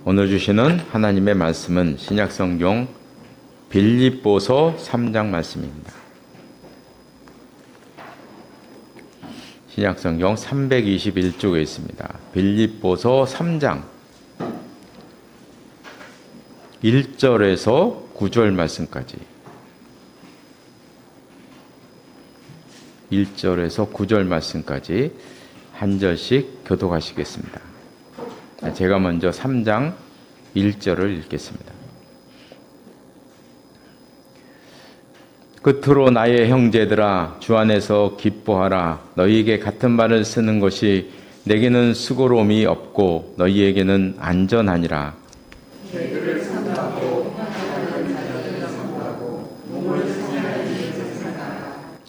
오늘 주시는 하나님의 말씀은 신약성경 빌립보서 3장 말씀입니다. 신약성경 321쪽에 있습니다. 빌립보서 3장 1절에서 9절 말씀까지 1절에서 9절 말씀까지 한 절씩 교독하시겠습니다. 제가 먼저 3장 1절을 읽겠습니다. 끝으로 나의 형제들아 주 안에서 기뻐하라. 너희에게 같은 말을 쓰는 것이 내게는 수고로움이 없고 너희에게는 안전하니라.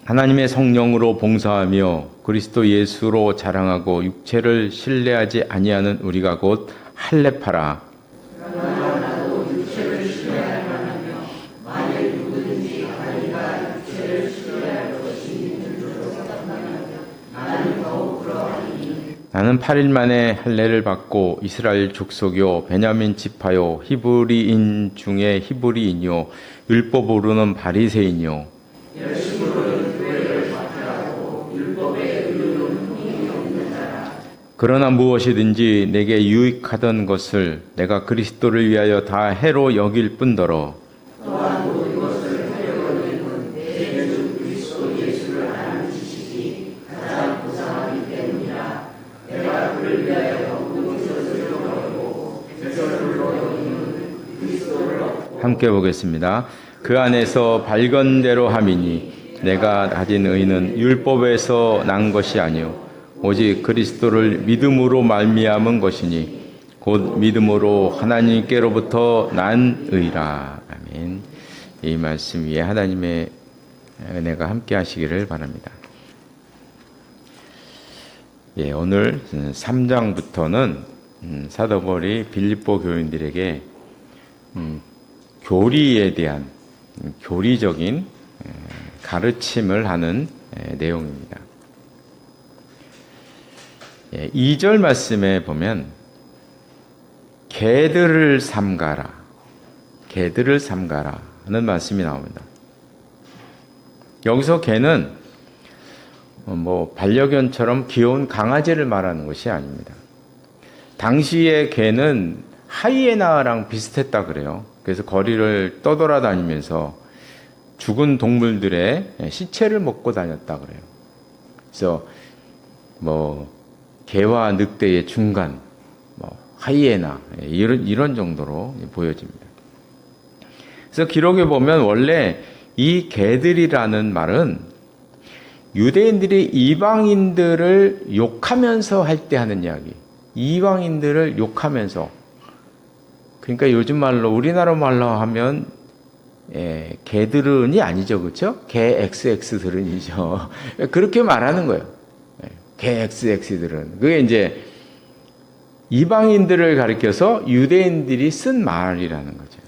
하나님의 성령으로 봉사하며 그리스도 예수로 자랑하고 육체를 신뢰하지 아니하는 우리가 곧 할례파라. 나는 8일 만에 할례를 받고 이스라엘 족속이요 베냐민 지파요 히브리인 중에 히브리인이요 율법으로는 바리새인이요 그러나 무엇이든지 내게 유익하던 것을 내가 그리스도를 위하여 다 해로 여길 뿐더러 함께 보겠습니다. 그 안에서 발견대로 함이니 내가 가진 의는 율법에서 난 것이 아니요 오직 그리스도를 믿음으로 말미암은 것이니 곧 믿음으로 하나님께로부터 난 의라. 아멘. 이 말씀 위에 하나님의 은혜가 함께 하시기를 바랍니다. 예, 오늘 3장부터는 사도 바울이 빌립보 교인들에게 교리에 대한 교리적인 가르침을 하는 내용입니다. 2절 말씀에 보면 개들을 삼가라, 개들을 삼가라 하는 말씀이 나옵니다. 여기서 개는 반려견처럼 귀여운 강아지를 말하는 것이 아닙니다. 당시의 개는 하이에나랑 비슷했다 그래요. 그래서 거리를 떠돌아다니면서 죽은 동물들의 시체를 먹고 다녔다 그래요. 그래서 개와 늑대의 중간, 하이에나 이런 정도로 보여집니다. 그래서 기록에 보면 원래 이 개들이라는 말은 유대인들이 이방인들을 욕하면서 할 때 하는 이야기. 이방인들을 욕하면서. 그러니까 요즘 말로 우리나라 말로 하면 개들은이 아니죠, 그렇죠? 개 XX들은이죠. 그렇게 말하는 거예요. 개 XX들은. 그게 이제 이방인들을 가리켜서 유대인들이 쓴 말이라는 거죠.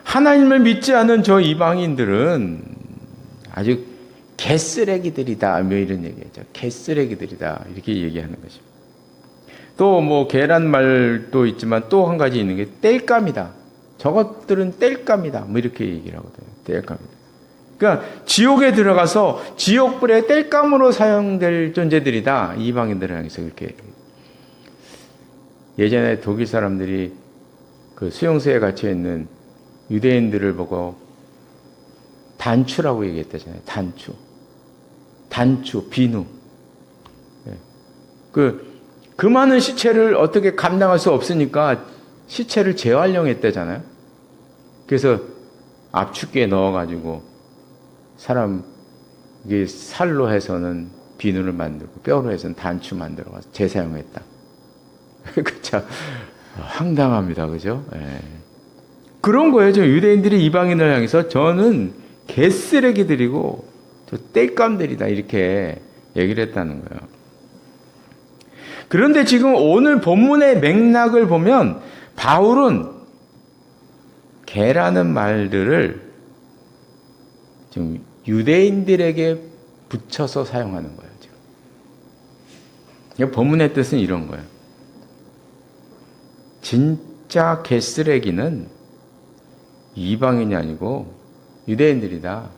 하나님을 믿지 않은 저 이방인들은 아주 개쓰레기들이다. 이런 얘기죠. 개쓰레기들이다. 이렇게 얘기하는 거죠. 또 개란 말도 있지만 또 한 가지 있는 게 땔감이다. 저것들은 땔감이다. 이렇게 얘기를 하거든요. 땔감이다. 그러니까 지옥에 들어가서 지옥불의 땔감으로 사용될 존재들이다. 이방인들을 향해서 그렇게. 예전에 독일 사람들이 그 수용소에 갇혀 있는 유대인들을 보고 단추라고 얘기했다잖아요. 단추, 비누. 그 많은 시체를 어떻게 감당할 수 없으니까 시체를 재활용했다잖아요. 그래서 압축기에 넣어가지고 사람 이게 살로 해서는 비누를 만들고 뼈로 해서는 단추 만들어서 재사용했다. 그쵸? 황당합니다, 그죠? 예. 그런 거예요. 저 유대인들이 이방인을 향해서 저는 개쓰레기들이고 저 땔감들이다 이렇게 얘기를 했다는 거예요. 그런데 지금 오늘 본문의 맥락을 보면 바울은 개라는 말들을 지금 유대인들에게 붙여서 사용하는 거예요. 지금 본문의 뜻은 이런 거예요. 진짜 개쓰레기는 이방인이 아니고 유대인들이다.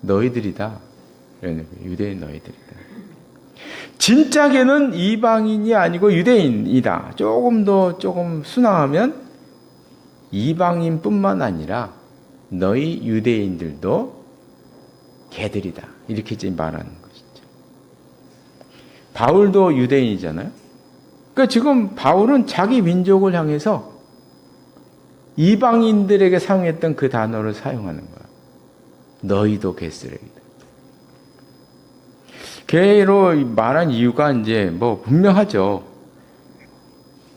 너희들이다. 유대인 너희들이다. 진짜 개는 이방인이 아니고 유대인이다. 조금 순화하면 이방인뿐만 아니라 너희 유대인들도 개들이다. 이렇게 이제 말하는 것이죠. 바울도 유대인이잖아요. 그러니까 지금 바울은 자기 민족을 향해서 이방인들에게 사용했던 그 단어를 사용하는 거야. 너희도 개쓰레기다. 개로 말한 이유가 이제 뭐 분명하죠.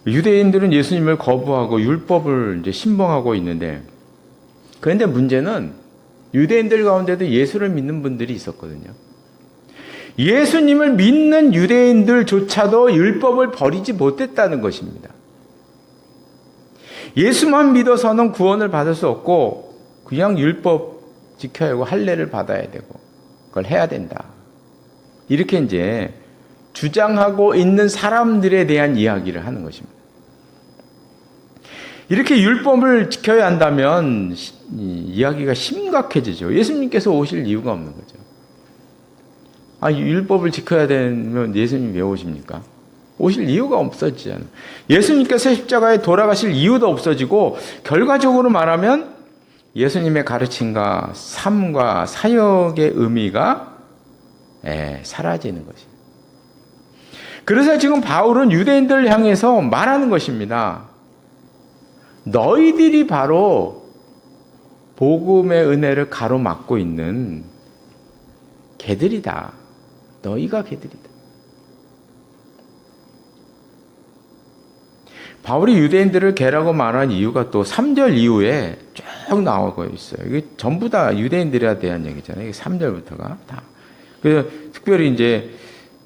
유대인들은 예수님을 거부하고 율법을 이제 신봉하고 있는데, 그런데 문제는 유대인들 가운데도 예수를 믿는 분들이 있었거든요. 예수님을 믿는 유대인들조차도 율법을 버리지 못했다는 것입니다. 예수만 믿어서는 구원을 받을 수 없고 그냥 율법 지켜야 하고 할례를 받아야 되고 그걸 해야 된다. 이렇게 이제 주장하고 있는 사람들에 대한 이야기를 하는 것입니다. 이렇게 율법을 지켜야 한다면 이야기가 심각해지죠. 예수님께서 오실 이유가 없는 거죠. 율법을 지켜야 되면 예수님이 왜 오십니까? 오실 이유가 없어지잖아요. 예수님께서 십자가에 돌아가실 이유도 없어지고, 결과적으로 말하면 예수님의 가르침과 삶과 사역의 의미가 사라지는 것입니다. 그래서 지금 바울은 유대인들을 향해서 말하는 것입니다. 너희들이 바로 복음의 은혜를 가로막고 있는 개들이다. 너희가 개들이다. 바울이 유대인들을 개라고 말한 이유가 또 3절 이후에 쭉 나오고 있어요. 이게 전부 다 유대인들에 대한 얘기잖아요. 3절부터가 다. 그래서 특별히 이제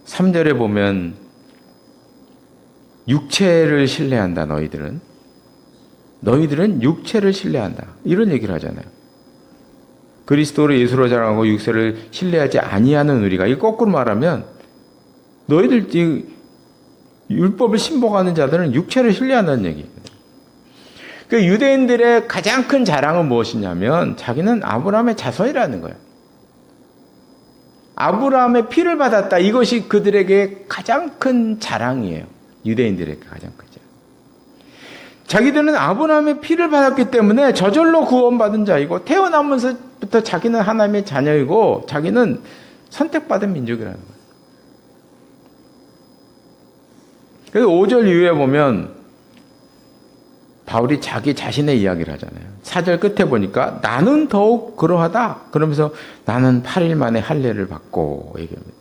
3절에 보면 육체를 신뢰한다. 너희들은 육체를 신뢰한다. 이런 얘기를 하잖아요. 그리스도를 예수로 자랑하고 육체를 신뢰하지 아니하는 우리가, 이 거꾸로 말하면 너희들 율법을 신봉하는 자들은 육체를 신뢰한다는 얘기거든요. 그 유대인들의 가장 큰 자랑은 무엇이냐면 자기는 아브라함의 자손이라는 거예요. 아브라함의 피를 받았다. 이것이 그들에게 가장 큰 자랑이에요. 유대인들에게 가장 큰 자랑. 자기들은 아브라함의 피를 받았기 때문에 저절로 구원받은 자이고, 태어나면서부터 자기는 하나님의 자녀이고 자기는 선택받은 민족이라는 거예요. 그래서 5절 이후에 보면 바울이 자기 자신의 이야기를 하잖아요. 4절 끝에 보니까 나는 더욱 그러하다. 그러면서 나는 8일 만에 할례를 받고 얘기합니다.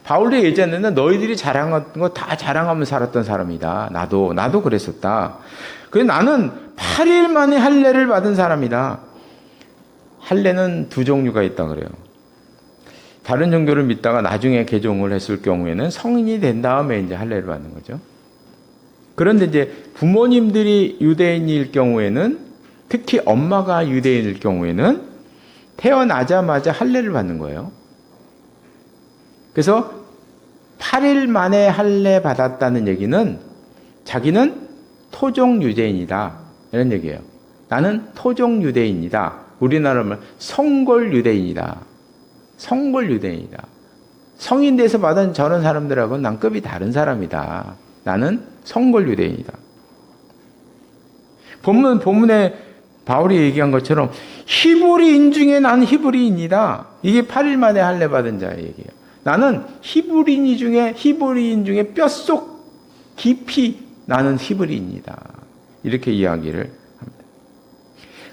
바울이 예전에는 너희들이 자랑한 거 다 자랑하며 살았던 사람이다. 나도 그랬었다. 그래서 나는 8일 만에 할례를 받은 사람이다. 할례는 두 종류가 있다 그래요. 다른 종교를 믿다가 나중에 개종을 했을 경우에는 성인이 된 다음에 이제 할례를 받는 거죠. 그런데 이제 부모님들이 유대인일 경우에는, 특히 엄마가 유대인일 경우에는 태어나자마자 할례를 받는 거예요. 그래서 8일 만에 할례 받았다는 얘기는 자기는 토종 유대인이다. 이런 얘기예요. 나는 토종 유대인이다. 우리나라로 말하면 성골 유대인이다. 성골 유대인이다. 성인 돼서 받은 저런 사람들하고는 난 급이 다른 사람이다. 나는 성골 유대인이다. 본문에 바울이 얘기한 것처럼 히브리인 중에 나는 히브리인이다. 이게 8일 만에 할례 받은 자의 얘기예요. 나는 히브리인 중에 뼛속 깊이 나는 히브리인이다. 이렇게 이야기를 합니다.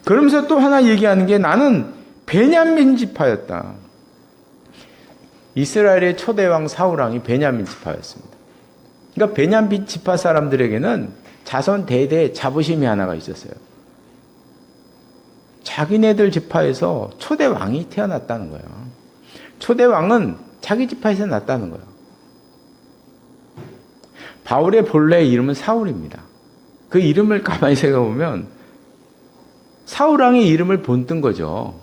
그러면서 또 하나 얘기하는 게 나는 베냐민 지파였다. 이스라엘의 초대왕 사울왕이 베냐민 지파였습니다. 그러니까 베냐민 지파 사람들에게는 자손 대대 자부심이 하나가 있었어요. 자기네들 지파에서 초대왕이 태어났다는 거예요. 초대왕은 자기 지파에서 났다는 거예요. 바울의 본래 이름은 사울입니다. 그 이름을 가만히 생각해보면 사울왕의 이름을 본뜬 거죠.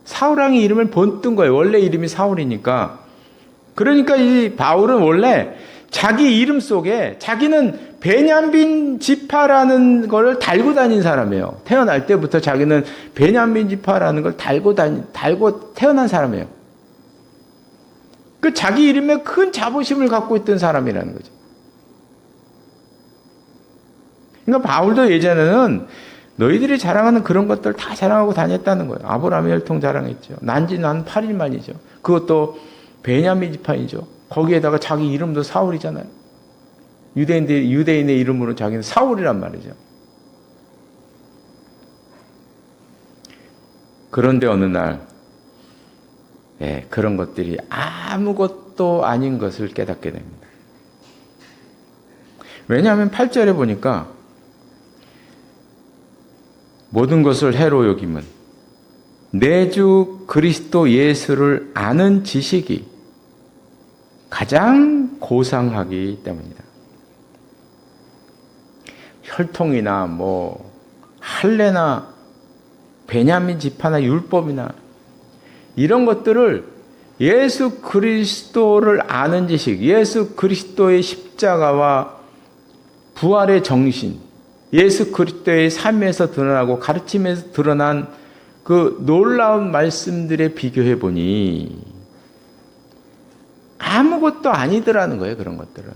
사울왕의 이름을 본뜬 거예요. 원래 이름이 사울이니까. 그러니까 이 바울은 원래 자기 이름 속에 자기는 베냐민 지파라는 걸 달고 다닌 사람이에요. 태어날 때부터 자기는 베냐민 지파라는 걸 달고 태어난 사람이에요. 그 자기 이름에 큰 자부심을 갖고 있던 사람이라는 거죠. 그러니까 바울도 예전에는 너희들이 자랑하는 그런 것들 다 자랑하고 다녔다는 거예요. 아브라함의 혈통 자랑했죠. 난지 난 8일만이죠. 그것도 베냐민 지파이죠. 거기에다가 자기 이름도 사울이잖아요. 유대인의 이름으로 자기는 사울이란 말이죠. 그런데 어느 날 그런 것들이 아무것도 아닌 것을 깨닫게 됩니다. 왜냐하면 8절에 보니까 모든 것을 해로 여김은 내 주 그리스도 예수를 아는 지식이 가장 고상하기 때문이다. 혈통이나 할례나 베냐민 지파나 율법이나 이런 것들을 예수 그리스도를 아는 지식, 예수 그리스도의 십자가와 부활의 정신, 예수 그리스도의 삶에서 드러나고 가르침에서 드러난 그 놀라운 말씀들에 비교해 보니 아무것도 아니더라는 거예요. 그런 것들은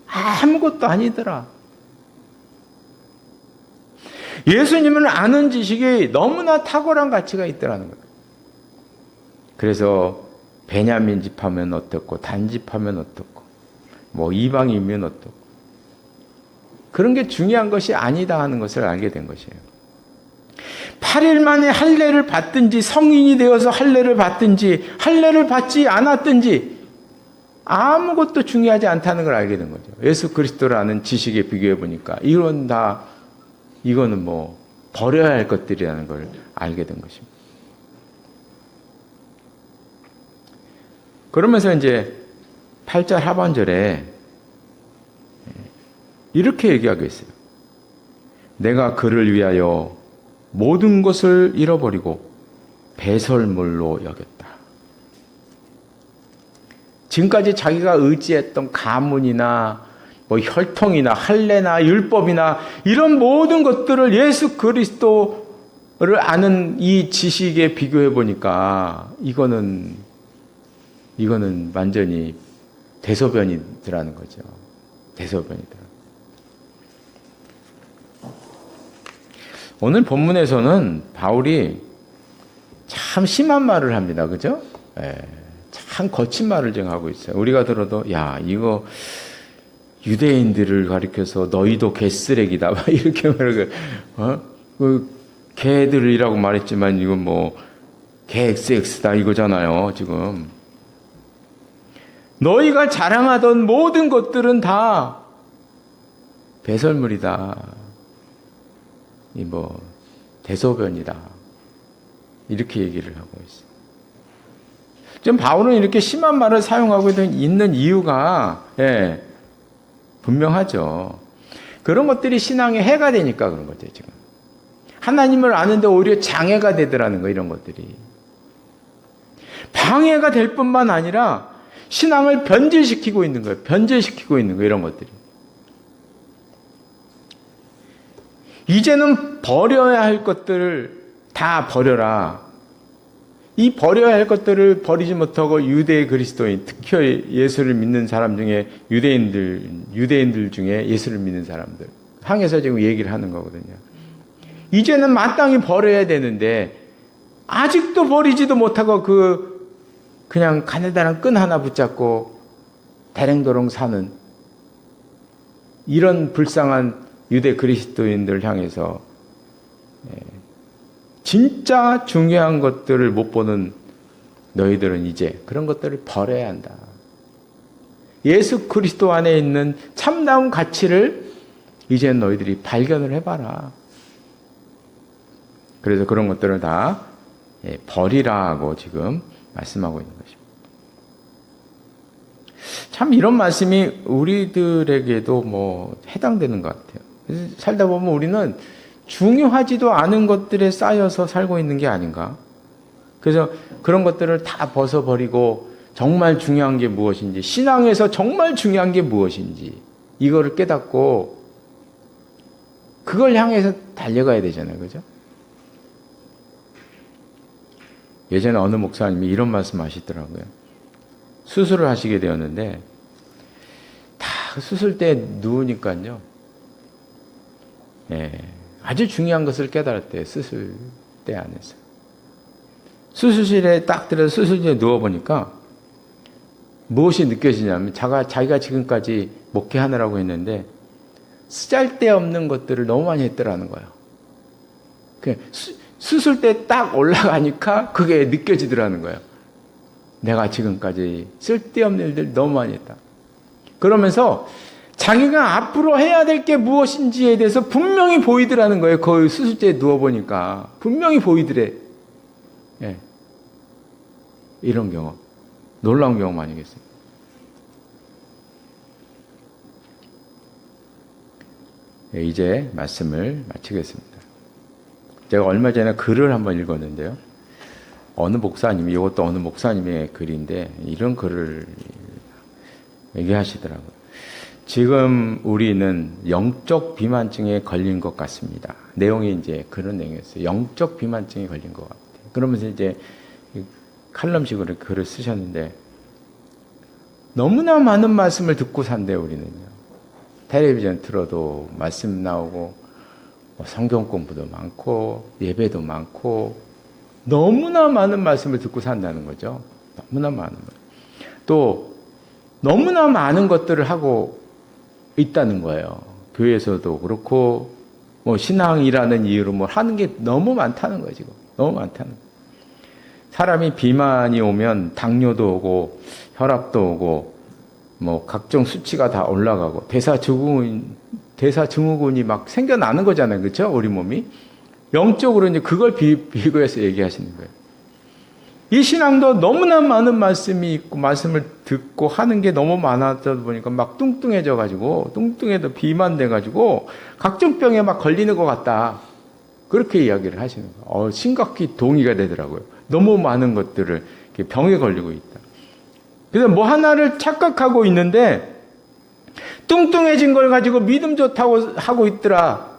아무것도 아니더라. 예수님을 아는 지식이 너무나 탁월한 가치가 있더라는 거예요. 그래서 베냐민 집하면 어떻고 단집하면 어떻고 이방이면 어떻고 그런 게 중요한 것이 아니다 하는 것을 알게 된 것이에요. 8일 만에 할례를 받든지 성인이 되어서 할례를 받든지 할례를 받지 않았든지 아무것도 중요하지 않다는 걸 알게 된 거죠. 예수 그리스도라는 지식에 비교해 보니까 이거는 버려야 할 것들이라는 걸 알게 된 것입니다. 그러면서 이제 8절 하반절에 이렇게 얘기하고 있어요. 내가 그를 위하여 모든 것을 잃어버리고 배설물로 여겼다. 지금까지 자기가 의지했던 가문이나 혈통이나 할례나 율법이나 이런 모든 것들을 예수 그리스도를 아는 이 지식에 비교해 보니까 이거는 완전히 대소변이더라는 거죠. 대소변이더라. 오늘 본문에서는 바울이 참 심한 말을 합니다. 그죠? 참 거친 말을 지금 하고 있어요. 우리가 들어도 이거 유대인들을 가리켜서 너희도 개쓰레기다 막 이렇게 말하고 개들이라고 말했지만 이건 개 XX다 이거잖아요. 지금 너희가 자랑하던 모든 것들은 다 배설물이다. 대소변이다. 이렇게 얘기를 하고 있어요. 지금 바울은 이렇게 심한 말을 사용하고 있는 이유가 분명하죠. 그런 것들이 신앙에 해가 되니까 그런 거죠. 지금 하나님을 아는데 오히려 장애가 되더라는 거 이런 것들이 방해가 될 뿐만 아니라 신앙을 변질시키고 있는 거예요. 변질시키고 있는 거 이런 것들이. 이제는 버려야 할 것들을 다 버려라. 이 버려야 할 것들을 버리지 못하고 유대 그리스도인, 특히 예수를 믿는 사람 중에 유대인들 중에 예수를 믿는 사람들 향해서 지금 얘기를 하는 거거든요. 이제는 마땅히 버려야 되는데 아직도 버리지도 못하고 그냥 가느다란 끈 하나 붙잡고 대랭도롱 사는 이런 불쌍한 유대 그리스도인들 향해서 진짜 중요한 것들을 못 보는 너희들은 이제 그런 것들을 버려야 한다. 예수 그리스도 안에 있는 참다운 가치를 이제 너희들이 발견을 해봐라. 그래서 그런 것들을 다 버리라고 지금 말씀하고 있는 것입니다. 참 이런 말씀이 우리들에게도 해당되는 것 같아요. 살다 보면 우리는 중요하지도 않은 것들에 쌓여서 살고 있는 게 아닌가. 그래서 그런 것들을 다 벗어버리고 정말 중요한 게 무엇인지, 신앙에서 정말 중요한 게 무엇인지 이거를 깨닫고 그걸 향해서 달려가야 되잖아요. 그죠? 예전에 어느 목사님이 이런 말씀 하시더라고요. 수술을 하시게 되었는데 다 수술대에 누우니까요. 아주 중요한 것을 깨달았대요. 수술대 안에서. 수술실에 딱 들어서 수술실에 누워보니까 무엇이 느껴지냐면 자기가 지금까지 목회하느라고 했는데 쓰잘데없는 것들을 너무 많이 했더라는 거예요. 수술대 딱 올라가니까 그게 느껴지더라는 거예요. 내가 지금까지 쓸데없는 일들 너무 많이 했다. 그러면서 자기가 앞으로 해야 될 게 무엇인지에 대해서 분명히 보이더라는 거예요. 거의 수술대에 누워보니까 분명히 보이더래. 이런 경험, 놀라운 경험 아니겠어요? 이제 말씀을 마치겠습니다. 제가 얼마 전에 글을 한번 읽었는데요. 어느 목사님이, 이것도 어느 목사님의 글인데 이런 글을 얘기하시더라고요. 지금 우리는 영적 비만증에 걸린 것 같습니다. 내용이 이제 그런 내용이었어요. 영적 비만증에 걸린 것 같아요. 그러면서 이제 칼럼식으로 글을 쓰셨는데 너무나 많은 말씀을 듣고 산대요, 우리는요. 텔레비전 틀어도 말씀 나오고 성경 공부도 많고 예배도 많고 너무나 많은 말씀을 듣고 산다는 거죠. 너무나 많은 것. 또 너무나 많은 것들을 하고 있다는 거예요. 교회에서도 그렇고 뭐 신앙이라는 이유로 뭐 하는 게 너무 많다는 거예요. 지금 너무 많다는 거예요. 사람이 비만이 오면 당뇨도 오고 혈압도 오고 뭐 각종 수치가 다 올라가고 대사증후군이 막 생겨나는 거잖아요. 그렇죠? 우리 몸이. 영적으로 이제 그걸 비교해서 얘기하시는 거예요. 이 신앙도 너무나 많은 말씀이 있고 말씀을 듣고 하는 게 너무 많아다 보니까 막 뚱뚱해져 가지고 뚱뚱해도 비만돼 가지고 각종 병에 막 걸리는 것 같다. 그렇게 이야기를 하시는 거예요. 심각히 동의가 되더라고요. 너무 많은 것들을 병에 걸리고 있다. 그래서 뭐 하나를 착각하고 있는데 뚱뚱해진 걸 가지고 믿음 좋다고 하고 있더라.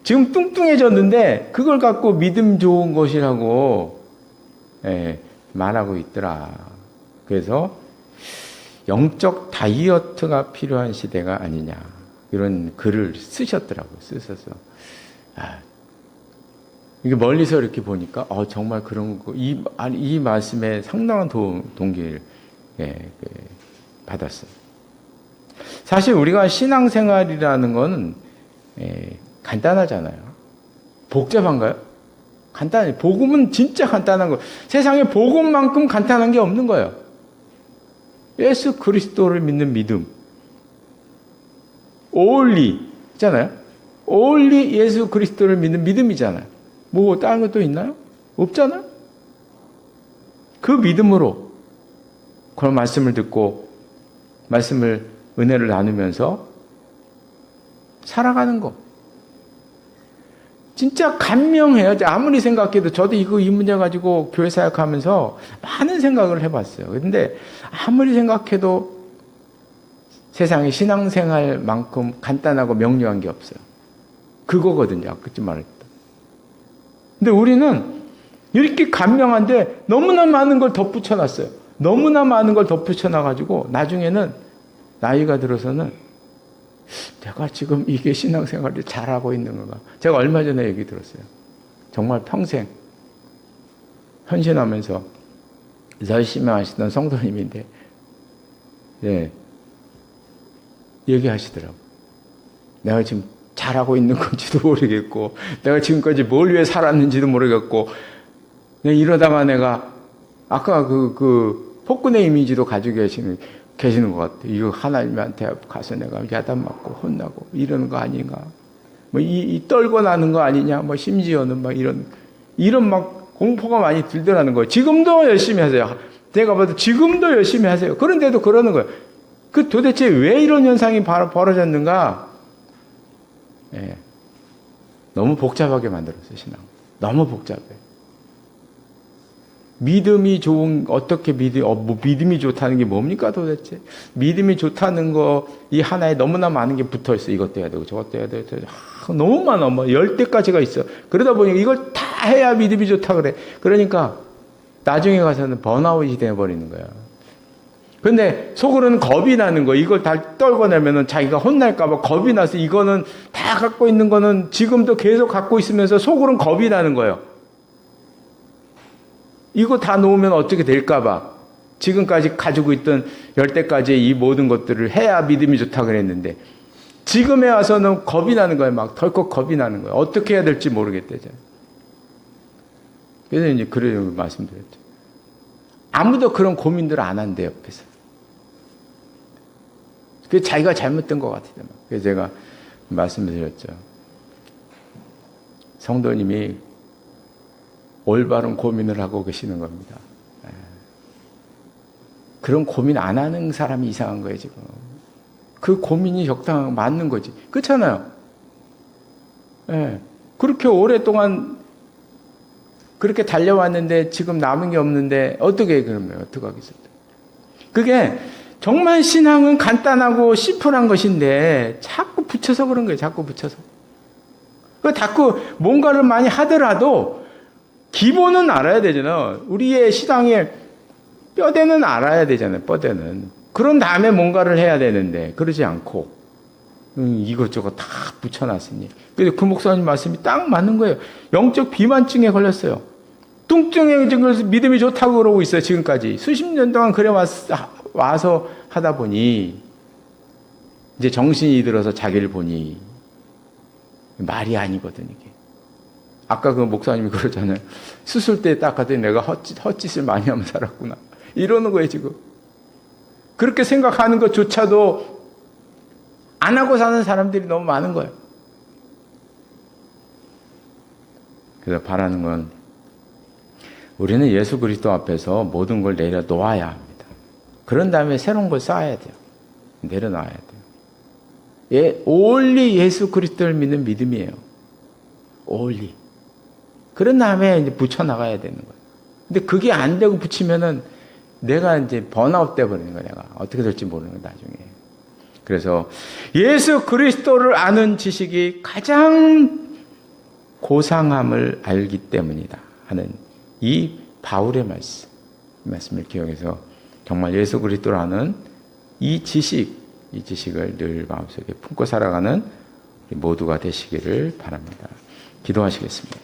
지금 뚱뚱해졌는데 그걸 갖고 믿음 좋은 것이라고 말하고 있더라. 그래서 영적 다이어트가 필요한 시대가 아니냐. 이런 글을 쓰셨더라고요. 쓰셔서. 이게 멀리서 이렇게 보니까 정말 그런 거. 이 말씀에 상당한 동기를 받았어요. 사실 우리가 신앙생활이라는 건 간단하잖아요. 복잡한가요? 간단해요. 복음은 진짜 간단한 거예요. 세상에 복음만큼 간단한 게 없는 거예요. 예수 그리스도를 믿는 믿음. only 있잖아요. only 예수 그리스도를 믿는 믿음이잖아요. 뭐 다른 것도 있나요? 없잖아요. 그 믿음으로 그런 말씀을 듣고 말씀을 은혜를 나누면서 살아가는 거. 진짜 감명해요. 아무리 생각해도 저도 이 문제 가지고 교회 사역하면서 많은 생각을 해봤어요. 그런데 아무리 생각해도 세상에 신앙생활만큼 간단하고 명료한 게 없어요. 그거거든요. 아까 말했다. 근데 우리는 이렇게 감명한데 너무나 많은 걸 덧붙여놨어요. 너무나 많은 걸 덧붙여놔가지고 나중에는 나이가 들어서는 내가 지금 이게 신앙생활을 잘하고 있는 건가? 제가 얼마 전에 얘기 들었어요. 정말 평생 헌신하면서 열심히 하시던 성도님인데 얘기하시더라고요. 내가 지금 잘하고 있는 건지도 모르겠고 내가 지금까지 뭘 위해 살았는지도 모르겠고 이러다가 내가 아까 그 폭군의 이미지도 가지고 계시는 것 같아요. 이거 하나님한테 가서 내가 야단 맞고 혼나고 이러는 거 아닌가? 뭐 이 떨고 나는 거 아니냐? 뭐 심지어는 막 이런 막 공포가 많이 들더라는 거예요. 지금도 열심히 하세요. 제가 봐도 지금도 열심히 하세요. 그런데도 그러는 거예요. 그 도대체 왜 이런 현상이 벌어졌는가? 너무 복잡하게 만들었어요, 신앙. 너무 복잡해. 믿음이 좋은, 어떻게 믿음이 좋다는 게 뭡니까 도대체? 믿음이 좋다는 거, 이 하나에 너무나 많은 게 붙어 있어. 이것도 해야 되고, 저것도 해야 되고, 너무 많아. 10대까지가 있어. 그러다 보니까 이걸 다 해야 믿음이 좋다 그래. 그러니까, 나중에 가서는 번아웃이 되어버리는 거야. 근데 속으로는 겁이 나는 거. 이걸 다 떨궈내면은 자기가 혼날까봐 겁이 나서 이거는 다 갖고 있는 거는 지금도 계속 갖고 있으면서 속으로는 겁이 나는 거예요. 이거 다 놓으면 어떻게 될까봐. 지금까지 가지고 있던 10대까지의 이 모든 것들을 해야 믿음이 좋다 그랬는데 지금에 와서는 겁이 나는 거예요. 막 덜컥 겁이 나는 거예요. 어떻게 해야 될지 모르겠대죠. 그래서 이제 그런 말씀드렸죠. 아무도 그런 고민들을 안 한대 옆에서. 그게 자기가 잘못된 것 같아요. 그래서 제가 말씀드렸죠. 성도님이 올바른 고민을 하고 계시는 겁니다. 그런 고민 안 하는 사람이 이상한 거예요, 지금. 그 고민이 적당하고 맞는 거지. 그렇잖아요. 예. 그렇게 오랫동안 그렇게 달려왔는데 지금 남은 게 없는데 어떻게 그러면 어떡하겠어요? 그게 정말 신앙은 간단하고 심플한 것인데 자꾸 붙여서 그런 거예요. 자꾸 붙여서. 자꾸 뭔가를 많이 하더라도 기본은 알아야 되잖아요. 우리의 신앙의 뼈대는 알아야 되잖아요. 뼈대는. 그런 다음에 뭔가를 해야 되는데 그러지 않고 이것저것 다 붙여놨으니. 그래서 그 목사님 말씀이 딱 맞는 거예요. 영적 비만증에 걸렸어요. 뚱뚱해 지금 믿음이 좋다고 그러고 있어요. 지금까지. 수십 년 동안 그래 와서 하다 보니 이제 정신이 들어서 자기를 보니 말이 아니거든 이게. 아까 그 목사님이 그러잖아요. 수술 때 딱 갔더니 내가 헛짓을 많이 하면 살았구나. 이러는 거예요 지금. 그렇게 생각하는 것조차도 안 하고 사는 사람들이 너무 많은 거예요. 그래서 바라는 건 우리는 예수 그리스도 앞에서 모든 걸 내려놓아야 합니다. 그런 다음에 새로운 걸 쌓아야 돼요. 내려놔야 돼요. 올리 예수 그리스도를 믿는 믿음이에요. 올리. 그런 다음에 이제 붙여나가야 되는 거예요. 근데 그게 안 되고 붙이면은 내가 이제 번아웃 돼버리는 거야, 내가. 어떻게 될지 모르는 거야, 나중에. 그래서 예수 그리스도를 아는 지식이 가장 고상함을 알기 때문이다 하는 이 바울의 말씀을 기억해서 정말 예수 그리스도를 아는 이 지식을 늘 마음속에 품고 살아가는 우리 모두가 되시기를 바랍니다. 기도하시겠습니다.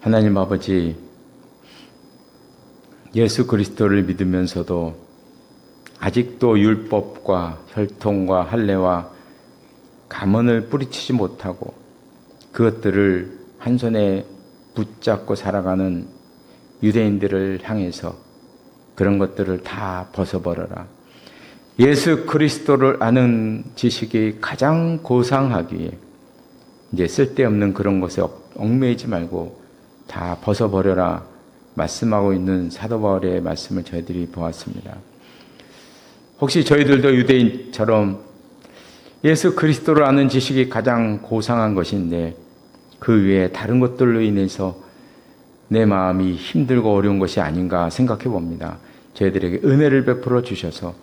하나님 아버지, 예수 그리스도를 믿으면서도 아직도 율법과 혈통과 할례와 가문을 뿌리치지 못하고 그것들을 한 손에 붙잡고 살아가는 유대인들을 향해서 그런 것들을 다 벗어버려라. 예수 그리스도를 아는 지식이 가장 고상하기에 이제 쓸데없는 그런 것에 얽매이지 말고 다 벗어버려라 말씀하고 있는 사도 바울의 말씀을 저희들이 보았습니다. 혹시 저희들도 유대인처럼 예수 그리스도를 아는 지식이 가장 고상한 것인데 그 외에 다른 것들로 인해서 내 마음이 힘들고 어려운 것이 아닌가 생각해 봅니다. 저희들에게 은혜를 베풀어 주셔서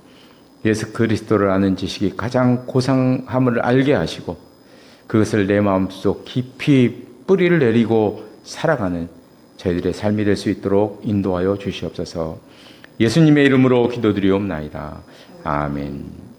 예수 그리스도를 아는 지식이 가장 고상함을 알게 하시고 그것을 내 마음속 깊이 뿌리를 내리고 살아가는 저희들의 삶이 될 수 있도록 인도하여 주시옵소서. 예수님의 이름으로 기도드리옵나이다. 아멘.